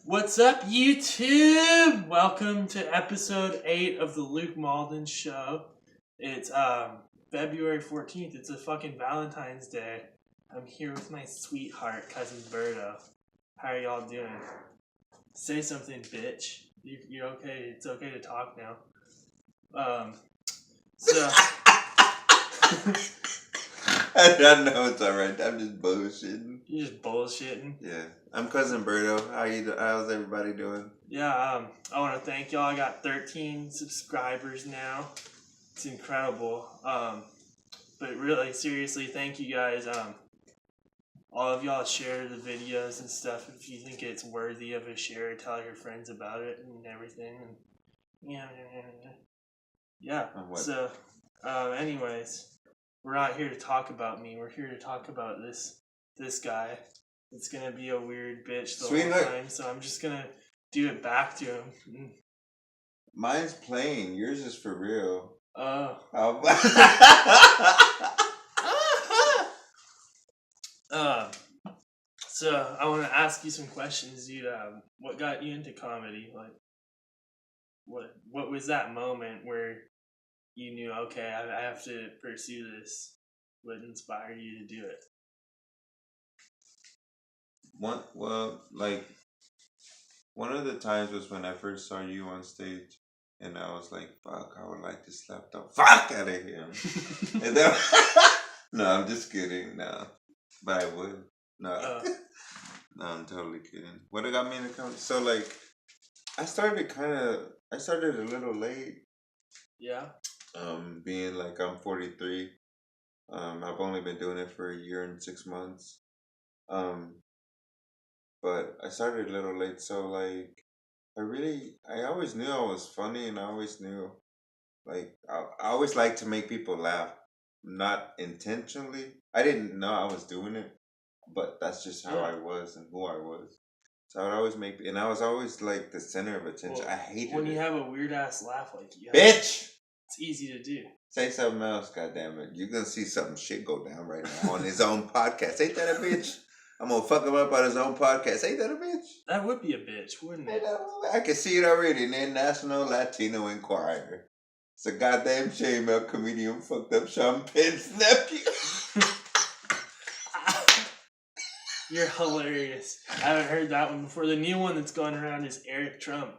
What's up, YouTube? Welcome to episode 8 of the Luke Malden Show. It's February 14th. It's a fucking Valentine's Day. I'm here with my sweetheart, Cuzin Berto. How are y'all doing? Say something, bitch. You're okay. It's okay to talk now. So... I don't know, it's alright. I'm just bullshitting. You're just bullshitting? Yeah. I'm Cuzin Berto. How's everybody doing? Yeah, I want to thank y'all. I got 13 subscribers now. It's incredible. But really, seriously, thank you guys. All of y'all share the videos and stuff if you think it's worthy of a share. Tell your friends about it and everything. And yeah. So, anyways, we're not here to talk about me. We're here to talk about this guy. It's gonna be a weird bitch the whole time, so I'm just gonna do it back to him. Mine's plain. Yours is for real. Oh. So I want to ask you some questions, dude. What got you into comedy? Like, what was that moment where you knew, okay, I have to pursue this? What inspired you to do it? One of the times was when I first saw you on stage, and I was like, "Fuck, I would like to slap the fuck out of him." And then, no, I'm just kidding. No, but I would. No, no, I'm totally kidding. What got me into comedy? So like, I started a little late. Yeah. Being like I'm 43. I've only been doing it for a year and 6 months. But I started a little late, so like I always knew I was funny, and I always knew, like, I always like to make people laugh, not intentionally. I didn't know I was doing it, but that's just how I was and who I was. So I would always and I was always like the center of attention. Well, I hated when it. you have a weird ass laugh like you have, bitch. It's easy to do. Say something else, goddammit. You're gonna see something shit go down right now on his own podcast. Ain't that a bitch? I'm gonna fuck him up on his own podcast. Ain't that a bitch? That would be a bitch, wouldn't it? I can see it already in the National Latino Enquirer. It's a goddamn shame a comedian fucked up Sean Penn's nephew. You're hilarious. I haven't heard that one before. The new one that's going around is Eric Trump.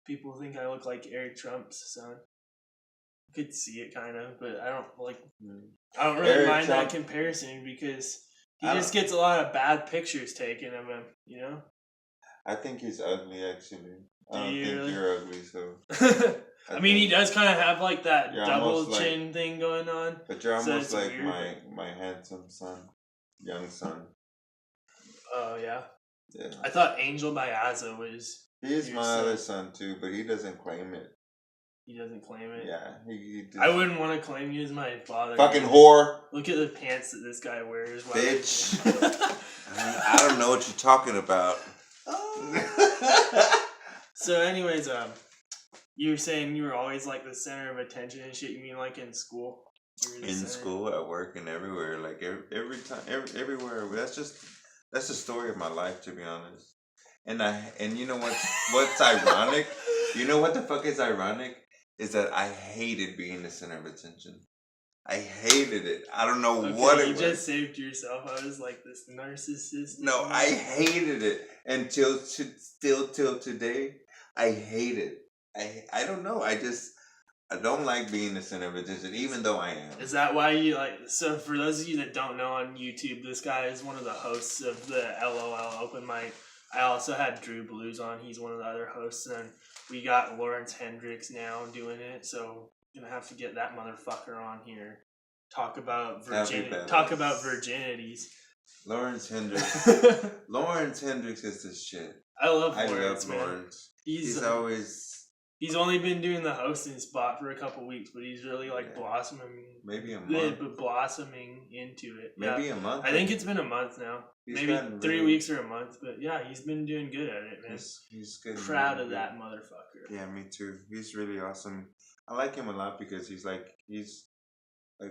People think I look like Eric Trump's son. I could see it kind of, but I don't really mind that comparison because he just gets a lot of bad pictures taken of him, you know? I think he's ugly, actually. I don't think you're ugly, so... I mean, he does kind of have like that double chin thing going on. But you're almost like weird, my handsome son, young son. Oh, yeah? Yeah. I thought Angel Biazza was... He is my other son, too, but he doesn't claim it. He doesn't claim it? Yeah. He I wouldn't want to claim you as my father. Fucking whore. Look at the pants that this guy wears. Bitch. I don't know what you're talking about. So anyways, you were saying you were always like the center of attention and shit. You mean like in school? In school, at work, and everywhere. Like every time, everywhere. That's the story of my life, to be honest. And you know what's ironic? You know what the fuck is ironic? Is that I hated being the center of attention. I hated it. I don't know what it was. You just saved yourself. I was like this narcissist. No, I hated it until till today. I hate it. I don't know. I don't like being the center of attention, even though I am. Is that why you like? So for those of you that don't know on YouTube, this guy is one of the hosts of the LOL Open Mic. I also had Drew Blues on. He's one of the other hosts, and we got Lawrence Hendricks now doing it. So gonna have to get that motherfucker on here. Talk about virginities. Lawrence Hendricks. Lawrence Hendricks is the shit. I love Lawrence. He's only been doing the hosting spot for a couple weeks, but he's really blossoming. Maybe a month. But blossoming into it. Maybe a month. I think it's been a month now. Maybe 3 weeks or a month, but yeah, he's been doing good at it, man. He's good. Proud of that motherfucker. Yeah, me too. He's really awesome. I like him a lot because he's like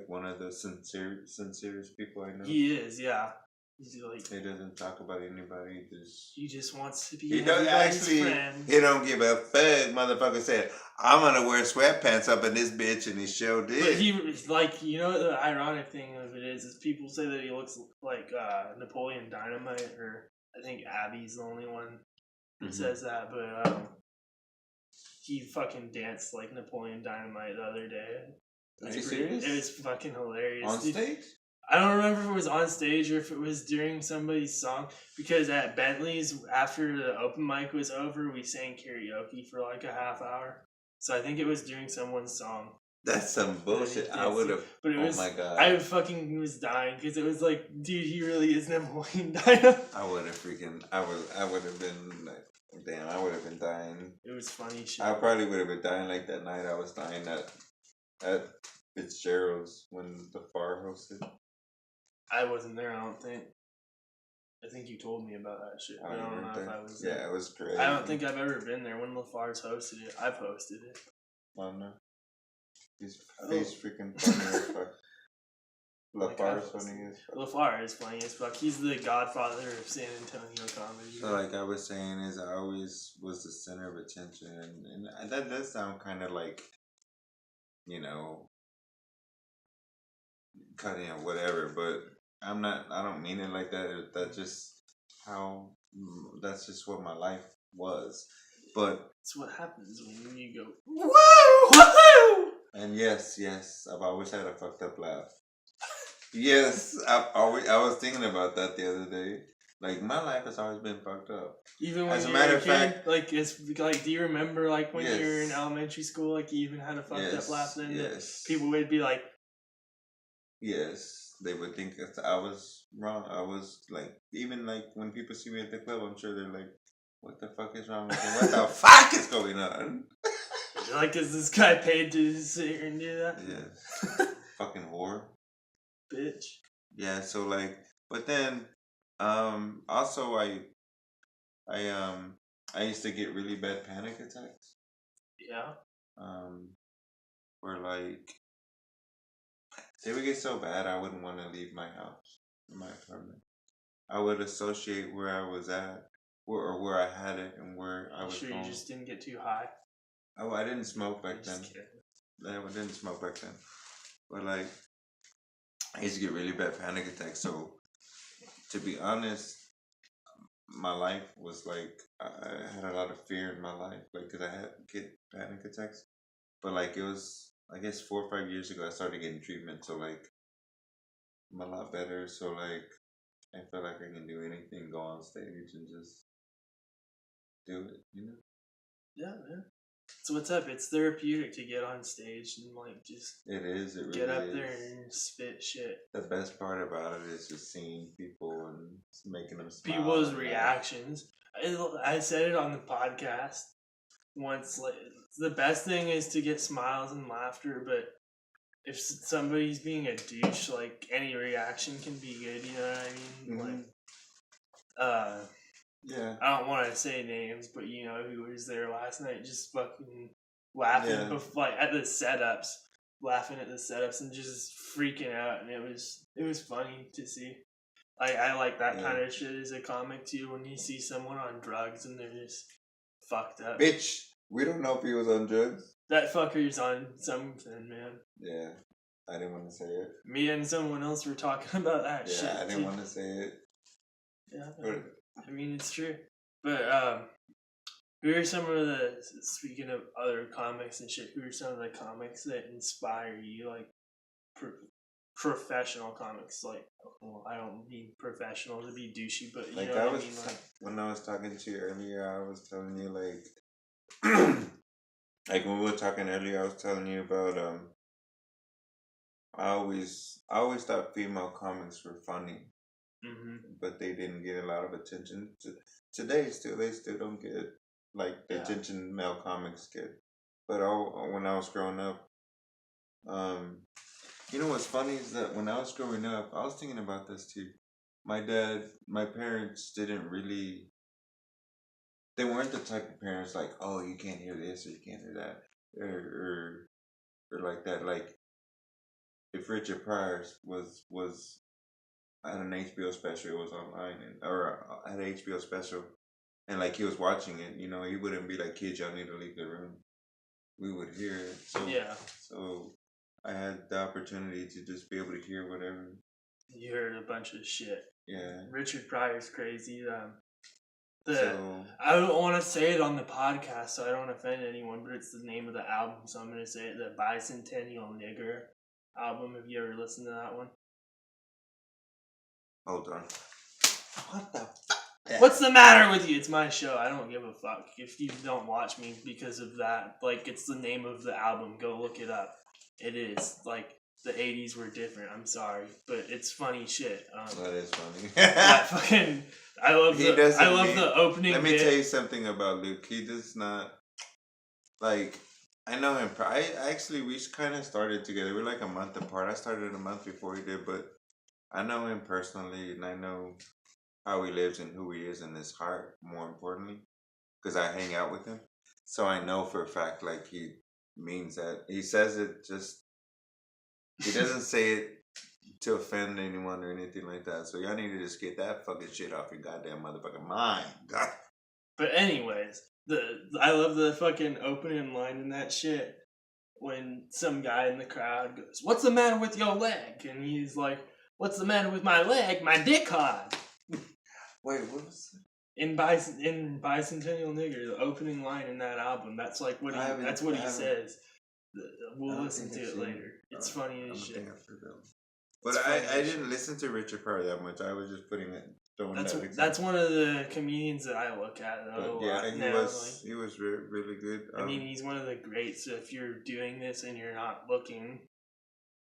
one of the sincerest people I know. He is, yeah. He's like, He doesn't talk about anybody. he just wants to be He don't everybody's actually. friend. He don't give a fuck. Motherfucker said, "I'm gonna wear sweatpants up in this bitch," and he showed But did. he, like, you know what the ironic thing of it is people say that he looks like Napoleon Dynamite, or I think Abby's the only one that says that, but he fucking danced like Napoleon Dynamite the other day. Are you serious? It was fucking hilarious. On stage? I don't remember if it was on stage or if it was during somebody's song, because at Bentley's, after the open mic was over, we sang karaoke for like a half hour. So I think it was during someone's song. That's some bullshit. I would have. But it was, oh my god! I fucking was dying because it was like, dude, he really is Napoleon Dynamite. I would have freaking. I would have been like, damn. I would have been dying. It was funny shit. I probably would have been dying like that night. I was dying at Fitzgerald's when the FAR hosted. I wasn't there. I don't think. I think you told me about that shit. I don't know if I was there. Yeah, it was great. I don't think I've ever been there when LaFar's hosted it. I've hosted it. I don't know. He's freaking funny as fuck. LaFar's funny as fuck. LaFar is funny as fuck. He's the godfather of San Antonio comedy. So like I was saying, is I always was the center of attention, and that does sound kind of like, you know, cutting or whatever, but I'm not. I don't mean it like that. That's just how. That's just what my life was. But it's what happens when you go woo woohoo. And yes, I've always had a fucked up laugh. Yes, I was thinking about that the other day. Like my life has always been fucked up. Even when you were a kid, like it's like, do you remember like when you were in elementary school, like you even had a fucked up laugh then? Yes. People would be like, yes, they would think that I was wrong. I was like, even like when people see me at the club, I'm sure they're like, what the fuck is wrong with you? What the fuck is going on? Like, is this guy paid to sit here and do that? Yeah. Fucking whore. Bitch. Yeah, so like, but then, also I used to get really bad panic attacks. Yeah. Where like, they would get so bad I wouldn't want to leave my house, my apartment. I would associate where I was at, or where I had it, and where I was sure going. You just didn't get too high? Oh, I didn't smoke back then. Just kidding. I didn't smoke back then. But like, I used to get really bad panic attacks. So, to be honest, my life was like, I had a lot of fear in my life, like, because I had get panic attacks. But like, it was, I guess 4 or 5 years ago, I started getting treatment. So like, I'm a lot better. So like, I feel like I can do anything, go on stage and just do it, you know? Yeah, man. So what's up? It's therapeutic to get on stage and like just it really get up is. there and spit shit. The best part about it is just seeing people and making them smile. People's reactions. I said it on the podcast once. Like, the best thing is to get smiles and laughter, but if somebody's being a douche, like any reaction can be good. You know what I mean? Mm-hmm. Like, yeah. I don't want to say names, but you know who was there last night, just fucking laughing, like at the setups, laughing at the setups and just freaking out, and it was funny to see. I like that kind of shit as a comic too. When you see someone on drugs and they're just fucked up. Bitch, we don't know if he was on drugs. That fucker's on something, man. Yeah, I didn't want to say it. Me and someone else were talking about that shit. Yeah, I didn't want to say it. Yeah, I mean it's true. But who are some of the, speaking of other comics and shit, who are some of the comics that inspire you, like professional comics? Like, well, I don't mean professional to be douchey, but you like know what I mean? Like, when I was talking to you earlier, I was telling you like, like when we were talking earlier, I was telling you about I always thought female comics were funny. Mm-hmm. But they didn't get a lot of attention. Today, they still don't get like the attention male comics get. But when I was growing up, you know what's funny is that when I was growing up, I was thinking about this too. My parents didn't really. They weren't the type of parents like, oh, you can't hear this or you can't hear that, or like that. Like if Richard Pryor was had an HBO special. It was online or had an HBO special, and like he was watching it. You know, he wouldn't be like, "Kids, y'all need to leave the room." We would hear it. So I had the opportunity to just be able to hear whatever. You heard a bunch of shit. Yeah. Richard Pryor's crazy. So I don't want to say it on the podcast, so I don't offend anyone, but it's the name of the album, so I'm gonna say it. The Bicentennial Nigger album. Have you ever listened to that one? hold on. What the fuck? What's the matter with you? It's my show. I don't give a fuck if you don't watch me because of that. Like, it's the name of the album. Go look it up. It is like the '80s were different. I'm sorry, but it's funny shit. That is funny. That fucking. I love the opening. Let me tell you something about Luke. He does not like. I know him. We kind of started together. We're like a month apart. I started a month before he did, but I know him personally, and I know how he lives and who he is in his heart. More importantly, because I hang out with him, so I know for a fact like he means that. He says it just. He doesn't say it to offend anyone or anything like that. So y'all need to just get that fucking shit off your goddamn motherfucking mind. God. But anyways, I love the fucking opening line in that shit when some guy in the crowd goes, "What's the matter with your leg?" And he's like, "What's the matter with my leg? My dick hard." Wait, what was that? In Bicentennial Nigger, the opening line in that album, that's like what he says. We'll listen to it later. It's funny as shit. But I didn't listen to Richard Pryor that much. I was just putting it. That's one of the comedians that I look at. He was really good. I mean, he's one of the greats. So if you're doing this and you're not looking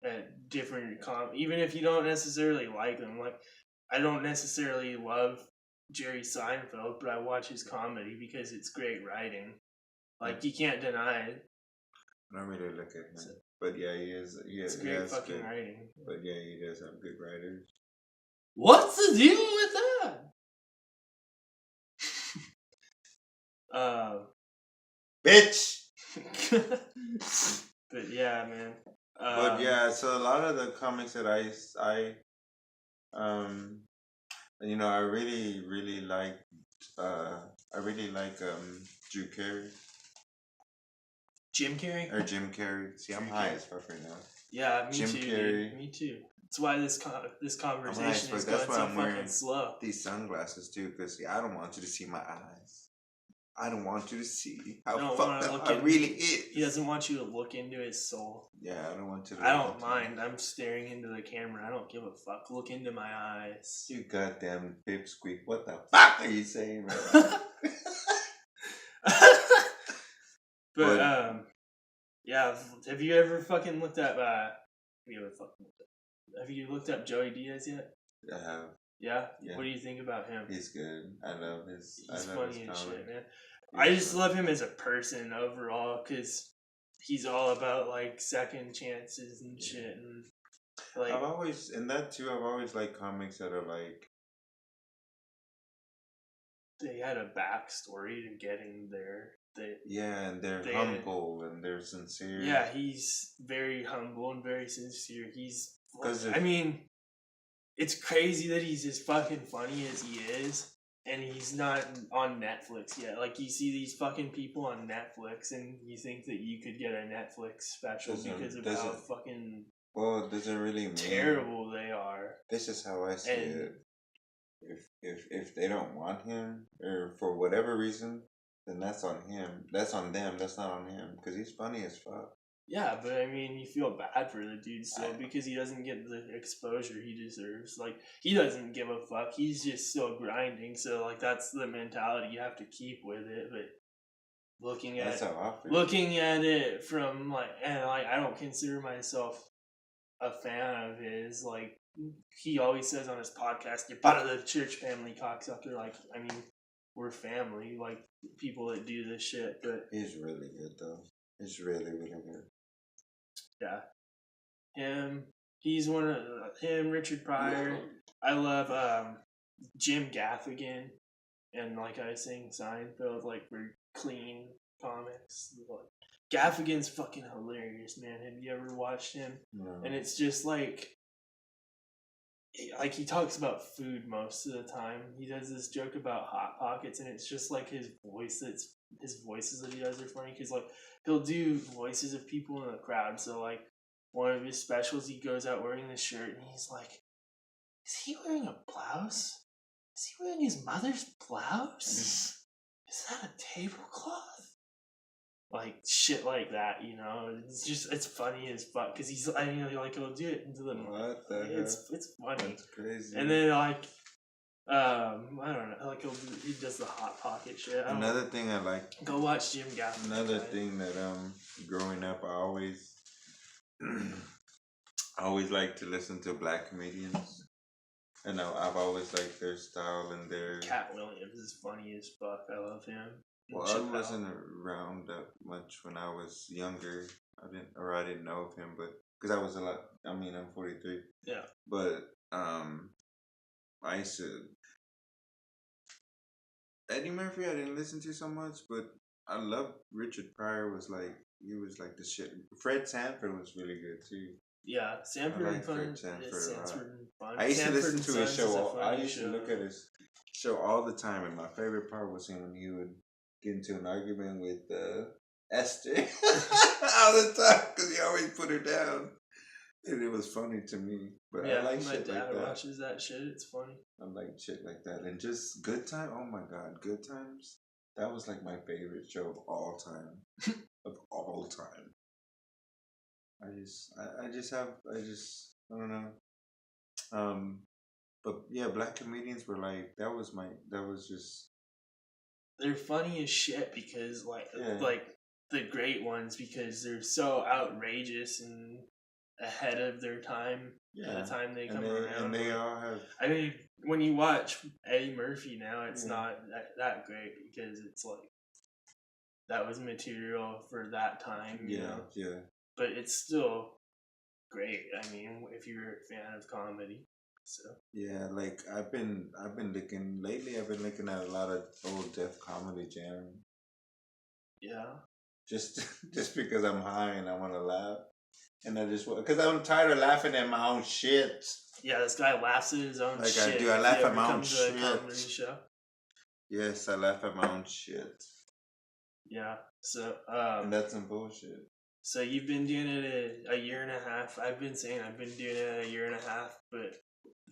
at different even if you don't necessarily like them, like I don't necessarily love Jerry Seinfeld, but I watch his comedy because it's great writing. Like you can't deny it. I don't really look at him, but yeah, he is. It's great fucking writing. But yeah, he does have good writers. What's the deal with that? Bitch. But yeah, man. But yeah, so a lot of the comics that I really like. I really like Drew Carey. Jim Carrey? Or Jim Carrey. See, I'm high as fuck right now. Yeah, me Jim too. Carrey. Dude. Me too. That's why this conversation is going so fucking slow. These sunglasses too, because I don't want you to see my eyes. I don't want you to see how fucked up I really is. He doesn't want you to look into his soul. Yeah, I don't want you to. I don't mind. I'm staring into the camera. I don't give a fuck. Look into my eyes. You goddamn pipsqueak. What the fuck are you saying right now? But yeah. Have you ever fucking looked up? Have you looked up Joey Diaz yet? I have. Yeah? Yeah. What do you think about him? He's good. I love his. He's funny as shit, man. I just love him as a person overall because he's all about like second chances and shit. And like I've always liked comics that are like they had a backstory to getting there. And they're humble and they're sincere. Yeah, he's very humble and very sincere. I mean, it's crazy that he's as fucking funny as he is, and he's not on Netflix yet. Like, you see these fucking people on Netflix, and you think that you could get a Netflix special because of how fucking doesn't really mean terrible they are. This is how I see it. If they don't want him, or for whatever reason, then that's on him. That's on them. That's not on him, because he's funny as fuck. Yeah, but I mean, you feel bad for the dude still because he doesn't get the exposure he deserves. Like, he doesn't give a fuck. He's just still grinding. So, like, that's the mentality you have to keep with it. But looking at it from, like, and, like, I don't consider myself a fan of his. Like, he always says on his podcast, "You're part of the church family, cocksucker." Like, I mean, we're family. Like, people that do this shit. But he's really good, though. He's really, really good. Yeah. He's one of him, Richard Pryor. I love Jim Gaffigan and like I was saying, Seinfeld, like we're clean comics. Like, Gaffigan's fucking hilarious, man. Have you ever watched him? No. And it's just like like he talks about food most of the time. He does this joke about hot pockets, and it's just like his voice. It's his voices that he does are funny because like he'll do voices of people in the crowd. So like one of his specials, he goes out wearing this shirt, and he's like, "Is he wearing a blouse? Is he wearing his mother's blouse? Is that a tablecloth?" Like shit like that, you know. It's funny as fuck because he's like he'll do it into the What the hell? it's funny. That's crazy. And then like I don't know, like he does the hot pocket shit. Another thing I like. Go watch Jim Gaffigan. Another thing that growing up, I always I always like to listen to black comedians, and I've always liked their style and their. Cat Williams is funny as fuck. I love him. Well, I wasn't around that much when I was younger. I didn't know of him, but because I was a lot. I mean, I'm 43. Yeah. But I used to. Eddie Murphy, I didn't listen to so much, but I loved Richard Pryor. He was like the shit. Fred Sanford was really good too. Yeah, Sanford and Fun. Fred Sanford Fun. I used Sanford to listen to his Sons is a show. I funny used to look at his show all the time, and my favorite part was when he would get into an argument with Esther all the time because he always put her down, and it was funny to me. But yeah, I like my shit dad like that. watches that shit. It's funny. I like shit like that, and just Good Time. Oh my god, Good Times. That was like my favorite show of all time. Of all time. I don't know. But yeah, black comedians were like They're funny as shit because like Yeah. like the great ones because they're so outrageous and ahead of their time. Yeah. By the time they come And around, they all have. I mean, when you watch Eddie Murphy now, it's Yeah. not that great because it's like that was material for that time. You know? Yeah. But it's still great. I mean, if you're a fan of comedy, so Yeah, like I've been looking lately. I've been looking at a lot of old Def Comedy Jam. yeah. Just because I'm high and I want to laugh, and I just because I'm tired of laughing at my own shit. Yeah, this guy laughs at his own Like shit. I do. I laugh if he at my ever own comes to a shit. comedy show. Yes, I laugh at my own shit. Yeah. So And that's some bullshit. So you've been doing it a year and a half. I've been saying I've been doing it a year and a half, but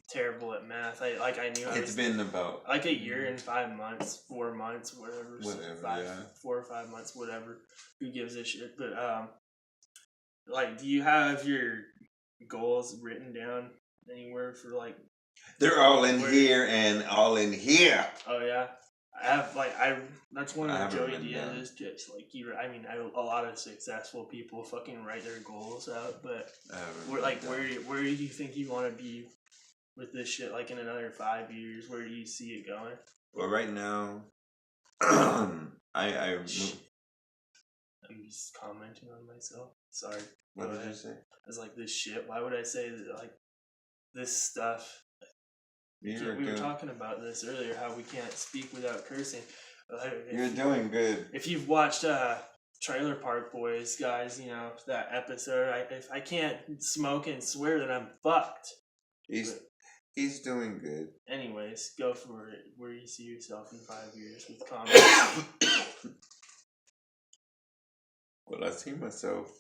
terrible at math. I knew I It's was been about like a year and 5 months, 4 months, whatever. Whatever, 4 or 5 months, whatever. Who gives a shit? But like, do you have your goals written down anywhere for like? They're all in here and all in here. Oh yeah, I have that's one I of the haven't Joey written down. Diaz's tips. Like a lot of successful people fucking write their goals out, but where do you think you want to be with this shit? Like in another 5 years, where do you see it going? Well, right now, I'm just commenting on myself. Sorry. What did you say? I was like, this shit. Why would I say that, like this stuff? We were talking about this earlier, how we can't speak without cursing. You're doing good. If you've watched Trailer Park Boys, guys, you know that episode. If I can't smoke and swear, then I'm fucked. He's doing good. Anyways, go for it. Where do you see yourself in 5 years with comedy? Well, I see myself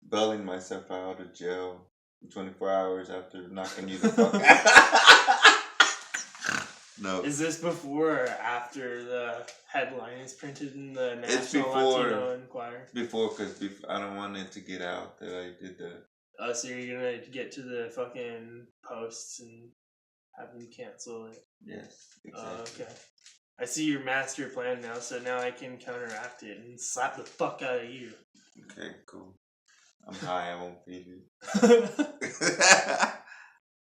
bailing myself out of jail 24 hours after knocking you the fuck out. No. Is this before or after the headline is printed in the National It's before, Latino Enquirer? Before, because I don't want it to get out that I did that. Oh, so you're gonna get to the fucking posts and have them cancel it? Yes, exactly. Oh, okay. I see your master plan now, so now I can counteract it and slap the fuck out of you. Okay, cool. I'm high, I won't feel it.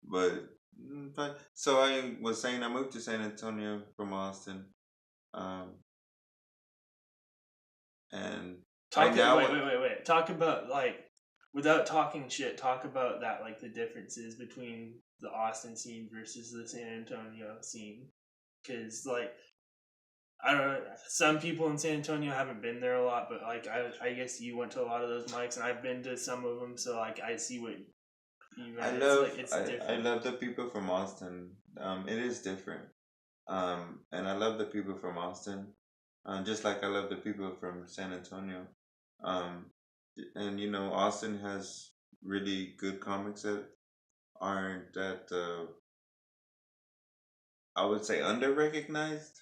But so I was saying I moved to San Antonio from Austin. And wait. Talk about without talking shit, talk about that, like the differences between the Austin scene versus the San Antonio scene. Because I don't know, some people in San Antonio haven't been there a lot, but I guess you went to a lot of those mics, and I've been to some of them, so I see what I It's love like it's different. I love the people from Austin. It is different. And I love the people from Austin. Just like I love the people from San Antonio. Um, and you know, Austin has really good comics that aren't that I would say under recognized.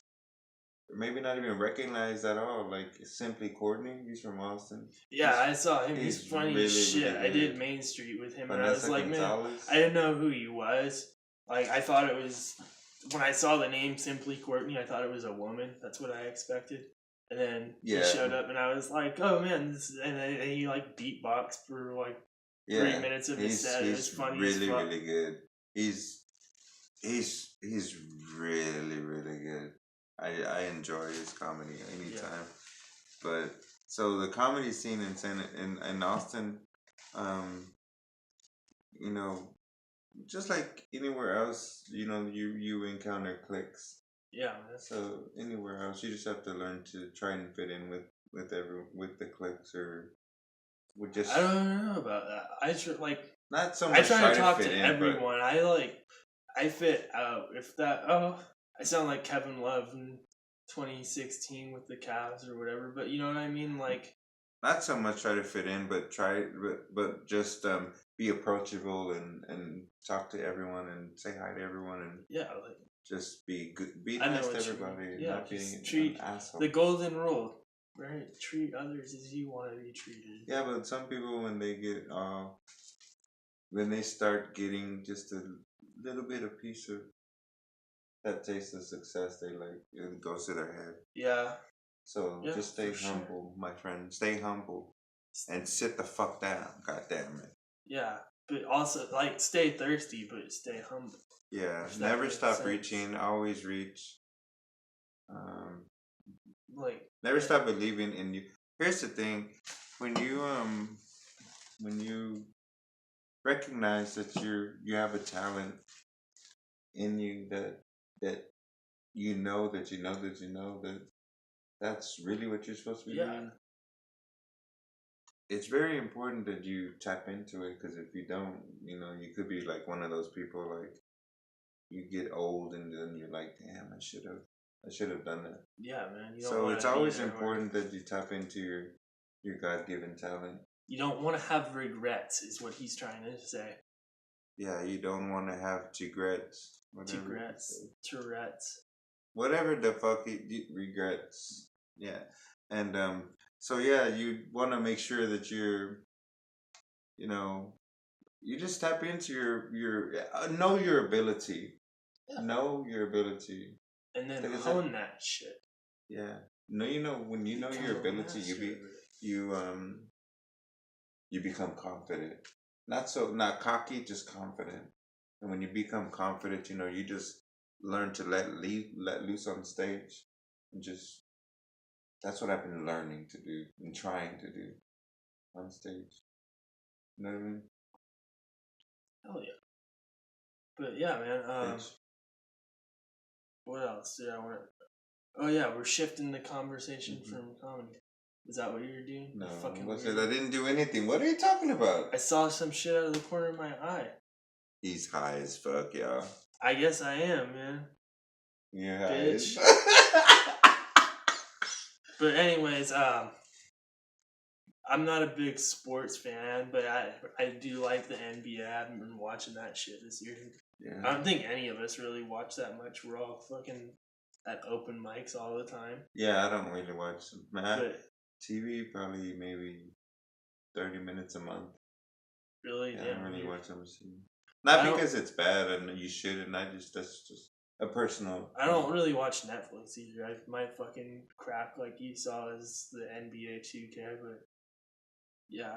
Or maybe not even recognized at all. Like Simply Courtney, he's from Austin. Yeah, I saw him. He's He's funny really, as shit. really I did good. Main Street with him, and I was Vanessa like, man, Gonzalez. I didn't know who he was. Like, I thought it was when I saw the name Simply Courtney. I thought it was a woman. That's what I expected. And then he Yeah. showed up, and I was like, oh man, and he like beatboxed for like 3 minutes of his set. It was funny really, as fuck. really good. He's really, really good. I enjoy his comedy anytime. But so the comedy scene in Austin, um, you know, just like anywhere else, you know, you encounter cliques. Yeah, man. So anywhere else, you just have to learn to try and fit in with the cliques or with just. I don't know about that. I try, like Not so I much try to talk fit to in, everyone. I fit out. If that I sound like Kevin Love in 2016 with the Cavs or whatever. But you know what I mean, like. Not so much try to fit in, but just be approachable and talk to everyone and say hi to everyone and Yeah, like just be good, be I know nice to what you everybody, mean. and Yeah, not being just an treat asshole. the golden rule, right? Treat others as you want to be treated. Yeah, but some people when they start getting just a little bit of piece of that taste of success, they like it goes to their head. Yeah. So Yeah, just stay for humble, my friend. Stay humble and sit the fuck down. God damn it. Yeah, but also like stay thirsty, but stay humble. Yeah, If that never makes stop sense. reaching. Always reach. Like Never stop believing in you. Here's the thing: when you recognize that you have a talent in you that you know that that's really what you're supposed to be doing. It's very important that you tap into it, because if you don't, you know, you could be like one of those people like you get old and then you're like, damn, I should have done that. Yeah, man. You don't So wanna it's be always there important that you tap into your God-given talent. You don't want to have regrets, is what he's trying to say. Yeah, you don't want to have regrets. Tourette's. Whatever the fuck regrets. Yeah, and so yeah, you want to make sure that you know, you just tap into your know your ability. Yeah. Know your ability. And then hone that shit. Yeah. No, you know, when you know your ability, you become confident. Not cocky, just confident. And when you become confident, you know, you just learn to let loose on stage, and just that's what I've been learning to do and trying to do on stage. You know what I mean? Hell yeah. But yeah, man. What else did I want to? Oh yeah, we're shifting the conversation from comedy. Is that what you're doing? No, I I didn't do anything. What are you talking about? I saw some shit out of the corner of my eye. He's high as fuck, y'all. I guess I am, man. You're high Bitch. But anyways, I'm not a big sports fan, but I do like the NBA. I've been watching that shit this year. Yeah. I don't think any of us really watch that much. We're all fucking at open mics all the time. Yeah, I don't really watch TV. Probably maybe 30 minutes a month. Really? Yeah, I don't really watch them. Not because it's bad and you shouldn't. That's just a personal. I don't really watch Netflix either. My fucking crack, like you saw, is the NBA 2K. But yeah,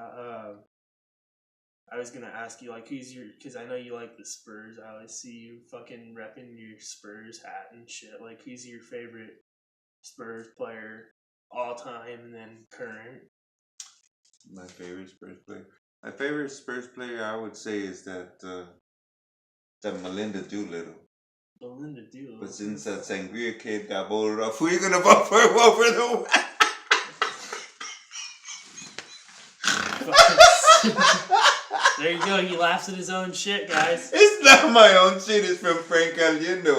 I was gonna ask you, like, because I know you like the Spurs. I always see you fucking repping your Spurs hat and shit. Like, who's your favorite Spurs player all time and then current? My favorite Spurs player. My favorite Spurs player, I would say, is that Melinda Doolittle. Melinda Doolittle. But since that Sangria kid got voted off, who are you gonna vote for? Vote for the There you go. He laughs at his own shit, guys. It's not my own shit. It's from Frank Caliendo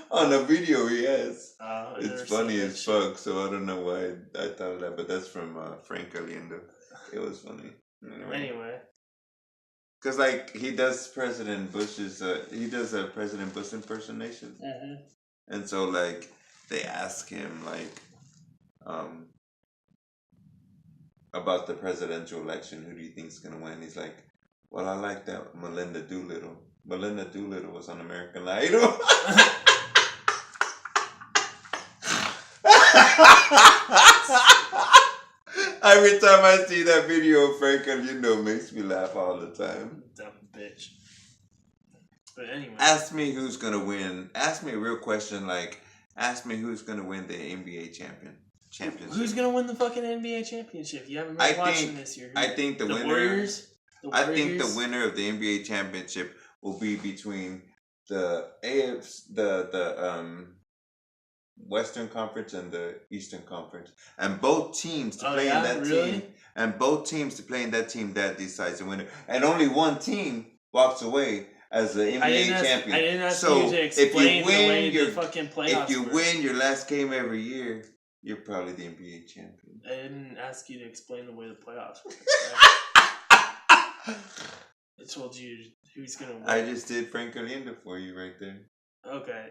on a video he has. It's funny as fuck, so I don't know why I thought of that, but that's from Frank Caliendo. It was funny. Anyway. Because, like, he does President Bush's, he does a President Bush impersonation. Mm-hmm. And so, like, they ask him, like, about the presidential election, who do you think's gonna win? He's like, well, I like that Melinda Doolittle. Melinda Doolittle was on American Idol. Every time I see that video of Frank Caliendo, makes me laugh all the time. Dumb bitch. But anyway. Ask me who's gonna win. Ask me a real question, like, ask me who's gonna win the NBA championship. Who's gonna win the fucking NBA championship? You haven't been watching this year. I think the winner. Warriors? I think the winner of the NBA championship will be between the Western Conference and the Eastern Conference, and both teams to play in that team, and both teams to play in that team that decides the winner, and only one team walks away as the NBA champion. I didn't ask you to explain the way the fucking playoffs if you work. win your last game every year, you're probably the NBA champion. I didn't ask you to explain the way the playoffs work. I told you who's gonna win. I just did Frank Caliendo for you right there. Okay.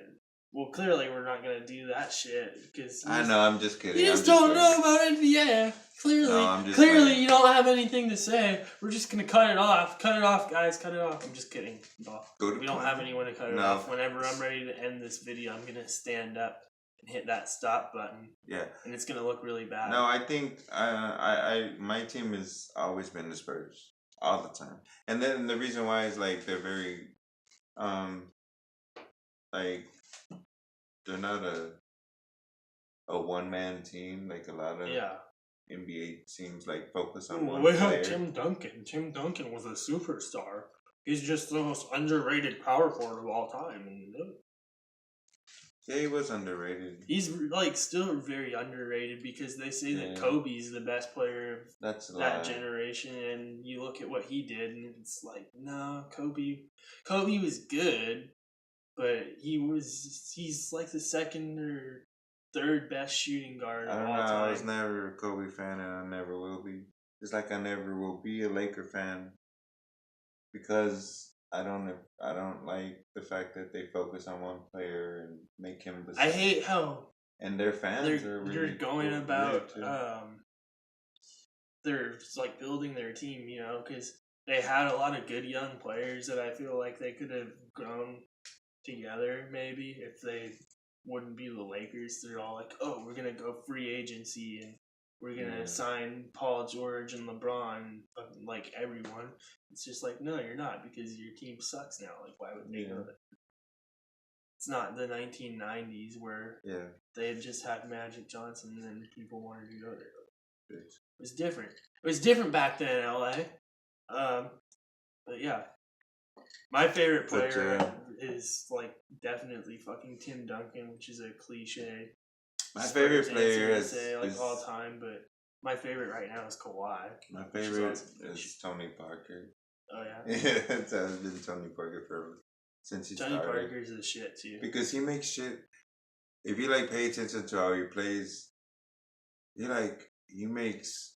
Well, clearly we're not gonna do that shit because I know. I'm just kidding. You just don't know about NBA. Clearly, clearly you don't have anything to say. We're just gonna cut it off. Cut it off, guys. Cut it off. I'm just kidding. No, we don't have anyone to cut it off. Whenever I'm ready to end this video, I'm gonna stand up and hit that stop button. Yeah. And it's gonna look really bad. No, I think my team has always been the Spurs all the time, and then the reason why is like they're very, like. They're not a one-man team like a lot of NBA teams like focus on one player. We have Tim Duncan. Tim Duncan was a superstar. He's just the most underrated power forward of all time. Yeah, he was underrated. He's like still very underrated because they say that Kobe's the best player of that generation, and you look at what he did, and it's like, no, Kobe was good. But he's like the second or third best shooting guard of all time. I was never a Kobe fan, and I never will be. Just like I never will be a Laker fan because I don't like the fact that they focus on one player and make him the. I hate how. And their fans are really. You're going about they're like building their team, you know, because they had a lot of good young players that I feel like they could have grown together maybe if they wouldn't be the Lakers. They're all like, oh, we're gonna go free agency and we're gonna sign Paul George and LeBron, like everyone. It's just like, no, you're not, because your team sucks now. Like, why would they go there? It's not the 1990s where they had just had Magic Johnson and then people wanted to go there. It was different. It was different back then in LA. But yeah. My favorite player is like definitely fucking Tim Duncan, which is a cliche. My favorite player is all time, but my favorite right now is Kawhi. My favorite is Tony Parker. Oh yeah, it's been Tony Parker forever since he started. Tony Parker's the shit too because he makes shit. If you like pay attention to how he plays, he makes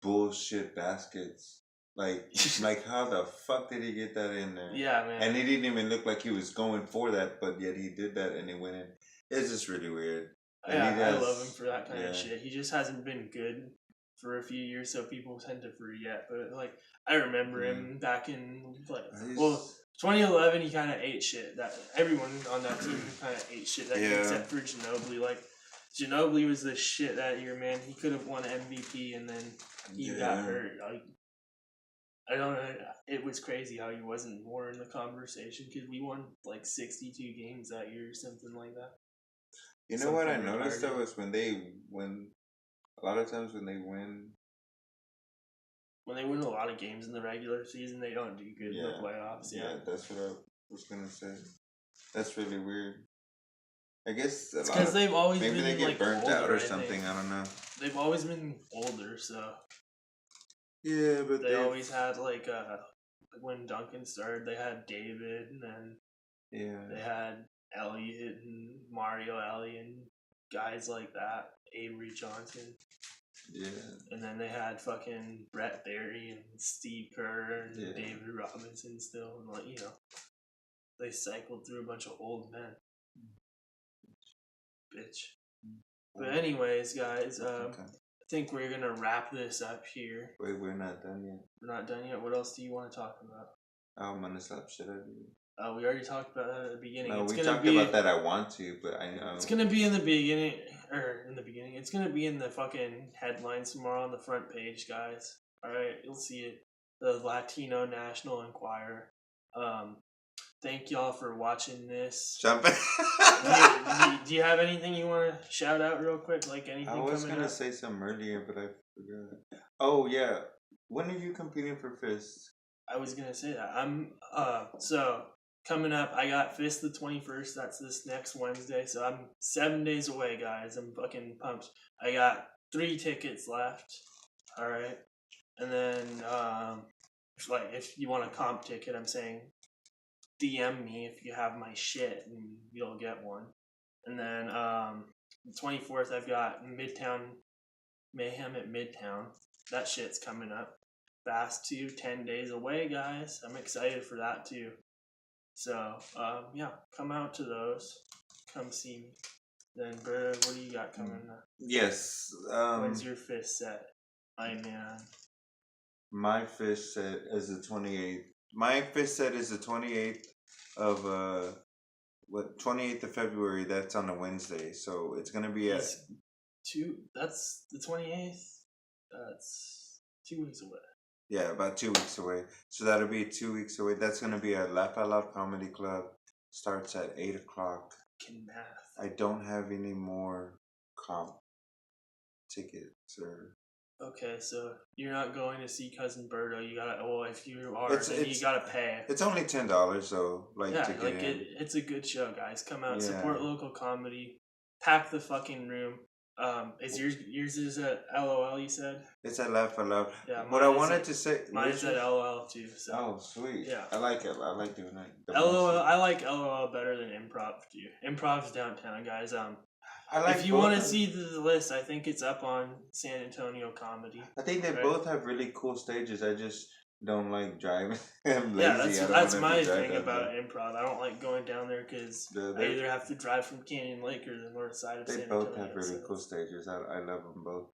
bullshit baskets. Like how the fuck did he get that in there? Yeah, man. And he didn't even look like he was going for that, but yet he did that and he went in. It's just really weird. Yeah, I love him for that kind of shit. He just hasn't been good for a few years, so people tend to forget. But like, I remember him back in 2011. He kind of ate shit. That everyone on that team kind of ate shit that year, except for Ginobili. Like, Ginobili was the shit that year, man. He could have won MVP, and then he got hurt. Like, I don't know. It was crazy how he wasn't more in the conversation because we won like 62 games that year or something like that. You know what I noticed though is when a lot of times when they win a lot of games in the regular season, they don't do good in the playoffs. Yeah, that's what I was gonna say. That's really weird. I guess it's because they've always been they get like burnt older, out or something. I don't know. They've always been older, so Yeah, but They always had like when Duncan started, they had David, and then they had Elliot and Mario Elliott and guys like that, Avery Johnson. Yeah. And then they had fucking Brett Barry and Steve Kerr and David Robinson still, and like, you know, they cycled through a bunch of old men. Bitch. But anyways, guys, I think we're gonna wrap this up here. Wait, we're not done yet. We're not done yet. What else do you want to talk about? I'm gonna slap shit out of you. We already talked about that at the beginning. No, it's we talked about that. I want to, but I know it's gonna be in the beginning, or in the beginning. It's gonna be in the fucking headlines tomorrow on the front page, guys. All right, you'll see it. The Latino National Enquirer. Thank y'all for watching this. Jumping. do you have anything you want to shout out real quick? Like anything coming up? I was gonna say something earlier, but I forgot. Oh yeah, when are you competing for Fist? I was gonna say that. I'm so coming up. I got Fist the 21st. That's this next Wednesday. So I'm 7 days away, guys. I'm fucking pumped. I got 3 tickets left. All right, and then like if you want a comp ticket, I'm saying DM me if you have my shit and you'll get one. And then the 24th, I've got Midtown Mayhem at Midtown. That shit's coming up fast too. 10 days away, guys. I'm excited for that too. So yeah, come out to those. Come see me. Then Berto, what do you got coming up? Yes. When's your Fist set? I man. My Fist set is the 28th. My Fist set is the 28th of 28th of February. That's on a Wednesday, so it's gonna be at That's the 28th. That's 2 weeks away. Yeah, about 2 weeks away. So that'll be 2 weeks away. That's gonna be at Laugh Out Loud Comedy Club. Starts at 8:00. Can math. I don't have any more comp tickets or. Okay, so you're not going to see Cuzin Berto. You gotta. Well, if you are, then you gotta pay. It's only $10 though. To get in. It's a good show, guys. Come out, support local comedy, pack the fucking room. Is yours is at LOL? You said it's at Laugh Out Loud. Yeah. What I wanted to say. Mine's at LOL too. So. Oh, sweet. Yeah. I like it. I like doing that. LOL. I like LOL better than Improv too. Improv's downtown, guys. If you want to see the list, I think it's up on San Antonio Comedy. I think they both have really cool stages. I just don't like driving. I'm lazy. That's my thing about Improv. I don't like going down there because I either have to drive from Canyon Lake or the north side of San Antonio. They both have really cool stages. I love them both,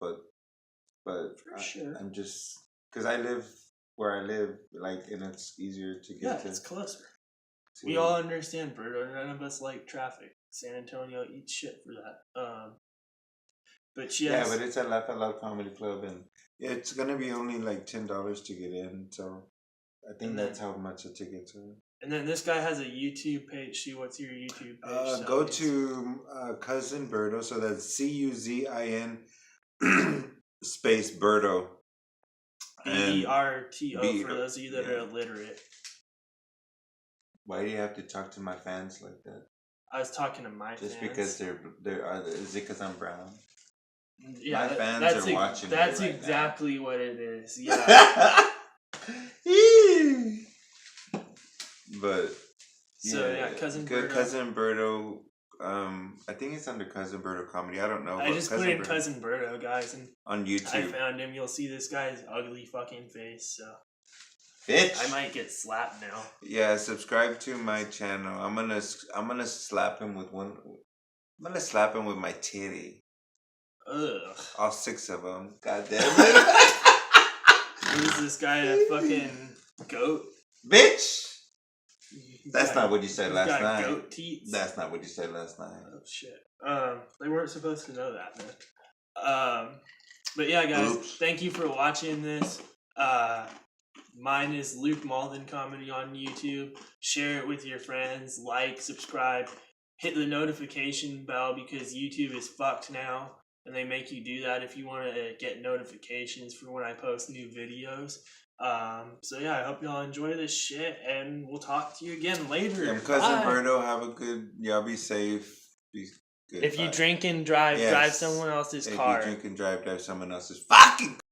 but sure. I'm just because I live where I live, and it's easier to get to. It's closer. We all understand, Berto. None of us like traffic. San Antonio eats shit for that. But but it's at Laugh Out Loud Comedy Club, and it's gonna be only like $10 to get in. So I think that's how much the tickets are. And then this guy has a YouTube page. See, what's your YouTube page? Go to Cuzin Berto. So that's CUZIN space Berto. BERTO for those of you that are illiterate. Why do you have to talk to my fans like that? I was talking to my fans. Just because is it because I'm brown? Yeah, my fans are watching. That's exactly what it is. Yeah. But Cuzin good Berto. Cuzin Berto. I think it's under Cuzin Berto Comedy. I don't know. I just put in Cuzin Berto, guys, and on YouTube. I found him. You'll see this guy's ugly fucking face. So. Bitch. I might get slapped now. Yeah, subscribe to my channel. I'm gonna slap him with one. I'm gonna slap him with my titty. Ugh. All 6 of them. God damn it. What is this guy, a fucking goat? Bitch. That's not what you said last night. Goat teats. That's not what you said last night. Oh shit. They weren't supposed to know that, man. But yeah, guys, Thank you for watching this. Mine is Luke Malden Comedy on YouTube. Share it with your friends. Like, subscribe, hit the notification bell because YouTube is fucked now, and they make you do that if you want to get notifications for when I post new videos. So yeah, I hope y'all enjoy this shit, and we'll talk to you again later. And Cuzin Berto, have a good. Y'all be safe. Be good. If you drink and drive, drive someone else's car. If you drink and drive someone else's fucking.